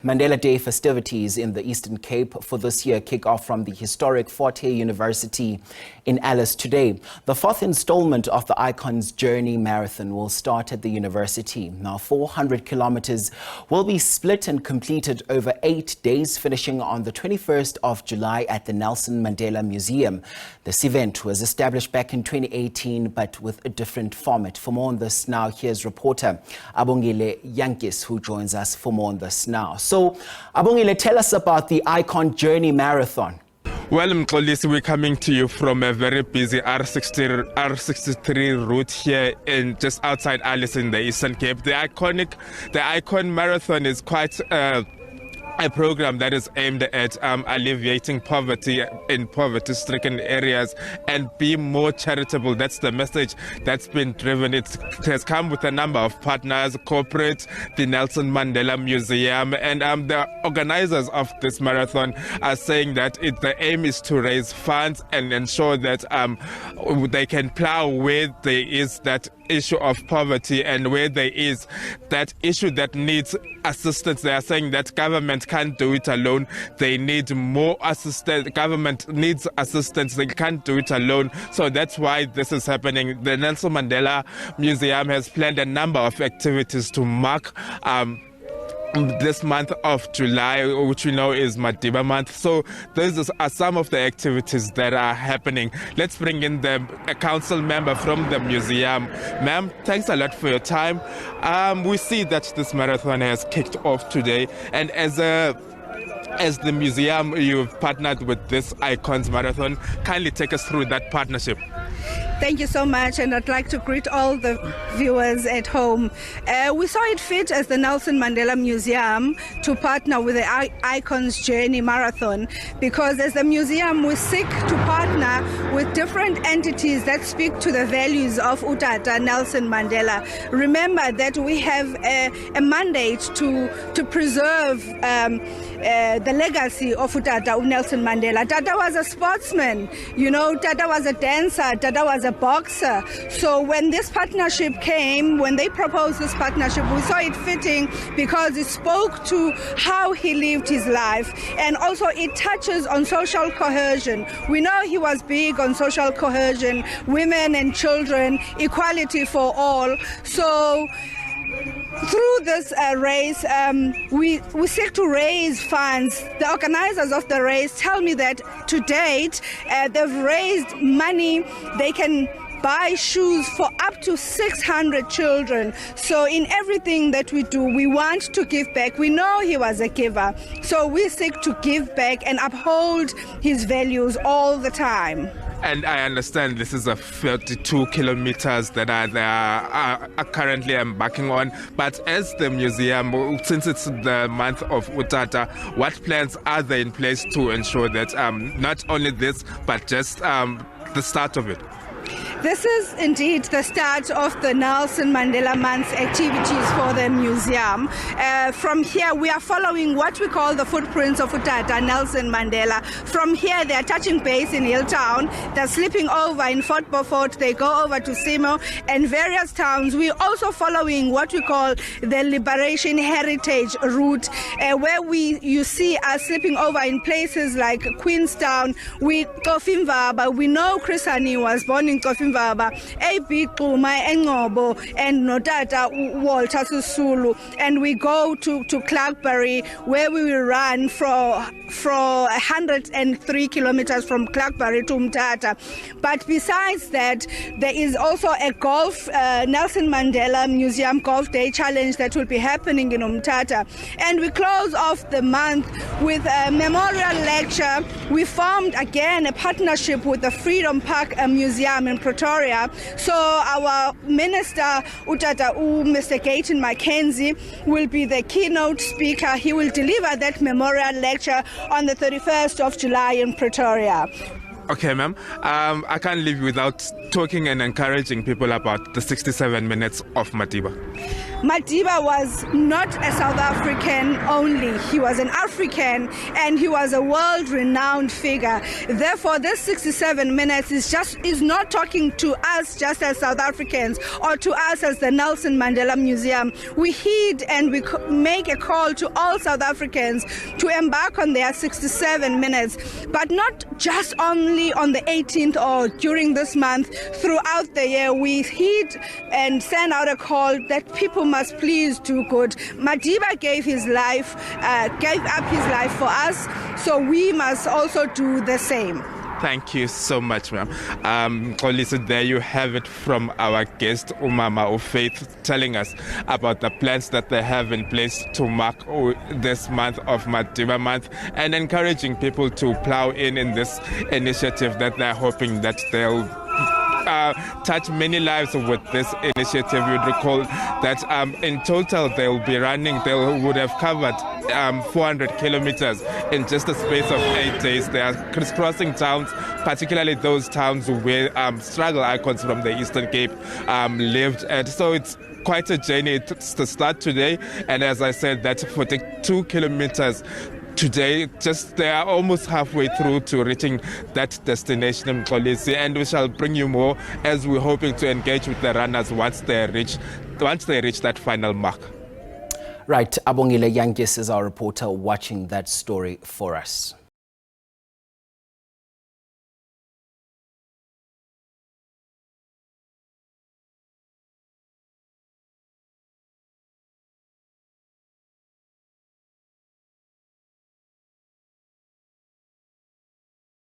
Mandela Day festivities in the Eastern Cape for this year kick off from the historic Fort Hare University in Alice today. The fourth installment of the Icon's Journey Marathon will start at the university. Now, 400 kilometers will be split and completed over 8 days, finishing on the 21st of July at the Nelson Mandela Museum. This event was established back in 2018, but with a different format. For more on this now, here's reporter Abongile Jantjies, who joins us for more on this now. So, Abongile, tell us about the Icon Journey Marathon. Well, Mxolisi, we're coming to you from a very busy R63 route here in just outside Alice in the Eastern Cape. The Icon Marathon is quite a program that is aimed at alleviating poverty in poverty-stricken areas and be more charitable. That's the message that's been driven. It has come with a number of partners, corporate, the Nelson Mandela Museum, and the organizers of this marathon are saying that the aim is to raise funds and ensure that they can plow where there is that issue of poverty and where there is that issue that needs assistance. They are saying that government can't do it alone. They need more assistance. Government needs assistance. They can't do it alone. So that's why this is happening. The Nelson Mandela Museum has planned a number of activities to mark this month of July, which we know is Madiba month. So those are some of the activities that are happening. Let's bring in a council member from the museum. Ma'am, thanks a lot for your time. We see that this marathon has kicked off today, and as the museum, you've partnered with this Icons Marathon. Kindly take us through that partnership. Thank you so much, and I'd like to greet all the viewers at home. We saw it fit as the Nelson Mandela Museum to partner with the Icons Journey Marathon, because as a museum we seek to partner with different entities that speak to the values of Utata Nelson Mandela. Remember that we have a mandate to preserve the legacy of Utata Nelson Mandela. Tata was a sportsman, Tata was a dancer, Tata was a boxer. So when this partnership came, when they proposed this partnership, we saw it fitting because it spoke to how he lived his life, and also it touches on social cohesion. We know he was big on social cohesion, women and children, equality for all. So through this race, we seek to raise funds. The organizers of the race tell me that to date, they've raised money. They can buy shoes for up to 600 children. So in everything that we do, we want to give back. We know he was a giver. So we seek to give back and uphold his values all the time. And I understand this is a 32 kilometers that they are currently embarking on. But as the museum, since it's the month of Utata, what plans are there in place to ensure that not only this, but just the start of it? This is indeed the start of the Nelson Mandela Month activities for the museum. From here, we are following what we call the footprints of Utata Nelson Mandela. From here, they are touching base in Hilltown. They're sleeping over in Fort Beaufort. They go over to Simo and various towns. We're also following what we call the Liberation Heritage route, where you see us sleeping over in places like Queenstown. We Kofimvaba. We know Chris Hani was born in Kofimvaba. A.B. Kuma Engobo and Notata Walter Susulu, and we go to Clarkbury, where we will run for 103 kilometers from Clarkbury to Umtata. But besides that, there is also a golf Nelson Mandela Museum Golf Day Challenge that will be happening in Umtata. And we close off the month with a memorial lecture. We formed again a partnership with the Freedom Park Museum in Pretoria. So our minister, Utata Mr. Gayton Mackenzie, will be the keynote speaker. He will deliver that memorial lecture on the 31st of July in Pretoria. Okay, ma'am. I can't leave without talking and encouraging people about the 67 minutes of Madiba. Madiba was not a South African only. He was an African, and he was a world-renowned figure. Therefore, this 67 minutes is not talking to us just as South Africans or to us as the Nelson Mandela Museum. We heed and we make a call to all South Africans to embark on their 67 minutes, but not just only on the 18th or during this month. Throughout the year, we heed and send out a call that people must please do good. Madiba gave his life, gave up his life for us, so we must also do the same. Thank you so much, ma'am. Kolisi, there you have it from our guest, Umama of Faith, telling us about the plans that they have in place to mark this month of Madiba Month and encouraging people to plow in this initiative that they're hoping that they'll touch many lives with this initiative. You'd recall that in total they would have covered 400 kilometers in just a space of 8 days. They are crisscrossing towns, particularly those towns where struggle icons from the Eastern Cape lived. And so it's quite a journey to start today. And as I said, that's 42 kilometers today. Just they are almost halfway through to reaching that destination in Kolisi, and we shall bring you more as we're hoping to engage with the runners once they reach that final mark. Right, Abongile Jantjies is our reporter watching that story for us.